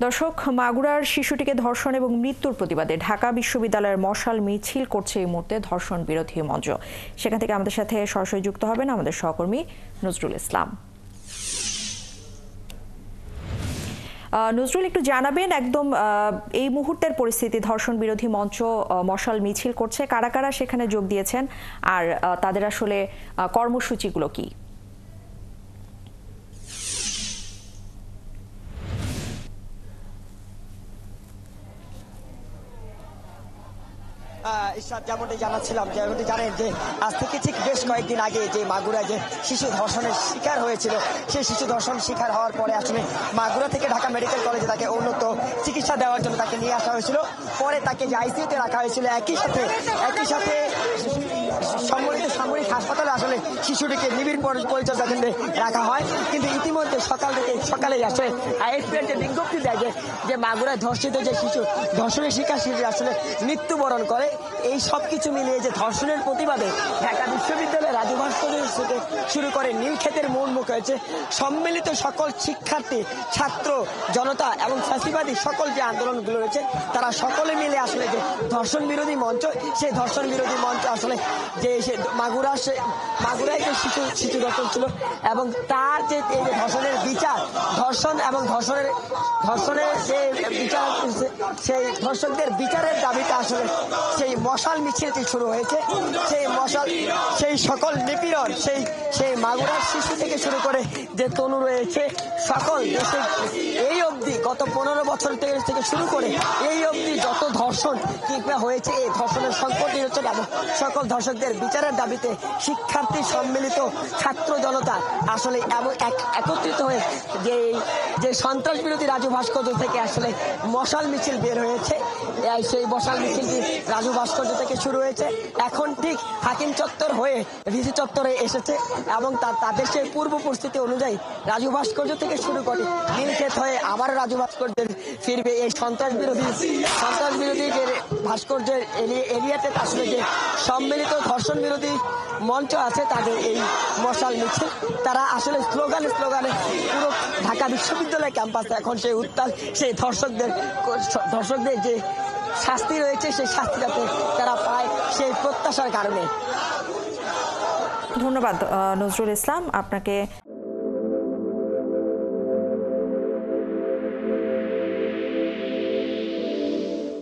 দর্শক, মাগুরার শিশুটিকে ধর্ষণ এবং মৃত্যুর প্রতিবাদে ঢাকা বিশ্ববিদ্যালয়ের মশাল মিছিল করছে এই মুহূর্তে ধর্ষণ বিরোধী মঞ্চ। সেখান থেকে আমাদের সাথে সরাসরি যুক্ত হবেন আমাদের সহকর্মী নজরুল ইসলাম। নজরুল, একটু জানাবেন একদম এই মুহূর্তের পরিস্থিতি। ধর্ষণ বিরোধী মঞ্চ মশাল মিছিল করছে, কারা কারা সেখানে যোগ দিয়েছেন আর তাদের আসলে কর্মসূচিগুলো কি? যেমনটি জানাচ্ছিলাম, যেমনটি জানেন যে আজ থেকে ঠিক বেশ কয়েকদিন আগে যে মাগুরা যে শিশু ধর্ষণের শিকার হয়েছিল, সেই শিশু ধর্ষণ শিকার হওয়ার পরে আসলে মাগুরা থেকে ঢাকা মেডিকেল কলেজে তাকে উন্নত চিকিৎসা দেওয়ার জন্য তাকে নিয়ে আসা হয়েছিল। পরে তাকে যে আইসিইউতে রাখা হয়েছিল, একই সাথে সম্মিলিত সামরিক হাসপাতালে আসলে শিশুটিকে নিবিড় পরিচর্যা কেন্দ্রে রাখা হয়। কিন্তু ইতিমধ্যে সকালে আসলে আইএসপিআর যে বিজ্ঞপ্তি দেয় যে মাগুরায় ধর্ষিত যে শিশু, ধর্ষণের শিকার শিশু আসলে মৃত্যুবরণ করে। এই সব কিছু মিলিয়ে যে ধর্ষণের প্রতিবাদে ঢাকা বিশ্ববিদ্যালয়ের রাজু ভাস্কর্য থেকে শুরু করে নীলক্ষেতের মোড় মুখ হয়েছে সম্মিলিত সকল শিক্ষার্থী, ছাত্র, জনতা এবং ফ্যাসিবাদী সকল যে আন্দোলনগুলো রয়েছে, তারা সকলে মিলে আসলে যে ধর্ষণ বিরোধী মঞ্চ, সেই ধর্ষণ বিরোধী মঞ্চ আসলে যে মাগুরায় যে শিশু ধর্ষণ ছিল এবং তার যে ধর্ষণের বিচার, ধর্ষণ এবং ধর্ষণের যে বিচার, সেই ধর্ষকদের বিচারের দাবিতে আসলে সেই মশাল মিছিলটি শুরু হয়েছে। সেই সকল নিপীড়ন, সেই মাগুরার শিশু থেকে শুরু করে যে তনু রয়েছে, সকল দেশে এই অবধি গত 15 বছর থেকে শুরু করে এই অবধি যত ধর্ষণ কিংবা হয়েছে, এই ধর্ষণের সংকট নিরসন এবং সকল ধর্ষকদের বিচারের দাবিতে শিক্ষার্থী সম্মিলিত ছাত্র জনতা আসলে একত্রিত হয়ে যে সন্ত্রাস বিরোধী রাজু ভাস্কর্য থেকে আসলে মশাল মিছিল বের হয়েছে। সেই মশাল মিছিলটি রাজু ভাস্কর্য থেকে শুরু হয়েছে, এখন ঠিক হাকিম চত্বর হয়ে ভিসি চত্বরে এসেছে এবং তাদের সেই পূর্ব পরিস্থিতি অনুযায়ী রাজু ভাস্কর্য থেকে শুরু করে নীলক্ষেত হয়ে আবার রাজু ভাস্কর্যের ফিরবে। এই সন্ত্রাস বিরোধী যে ভাস্কর্যের এরিয়াতে আসলে যে সম্মিলিত ধর্ষণ বিরোধী মঞ্চ আছে, তাদের এই মশাল মিছিল, তারা আসলে স্লোগানে পুরো ঢাকা বিশ্ববিদ্যালয় ক্যাম্পাসে এখন সেই উত্তাল, সেই ধর্ষকদের যে শাস্তি রয়েছে, সেই শাস্তি যাতে তারা পায় সেই প্রত্যাশার কারণে। ধন্যবাদ নজরুল ইসলাম আপনাকে।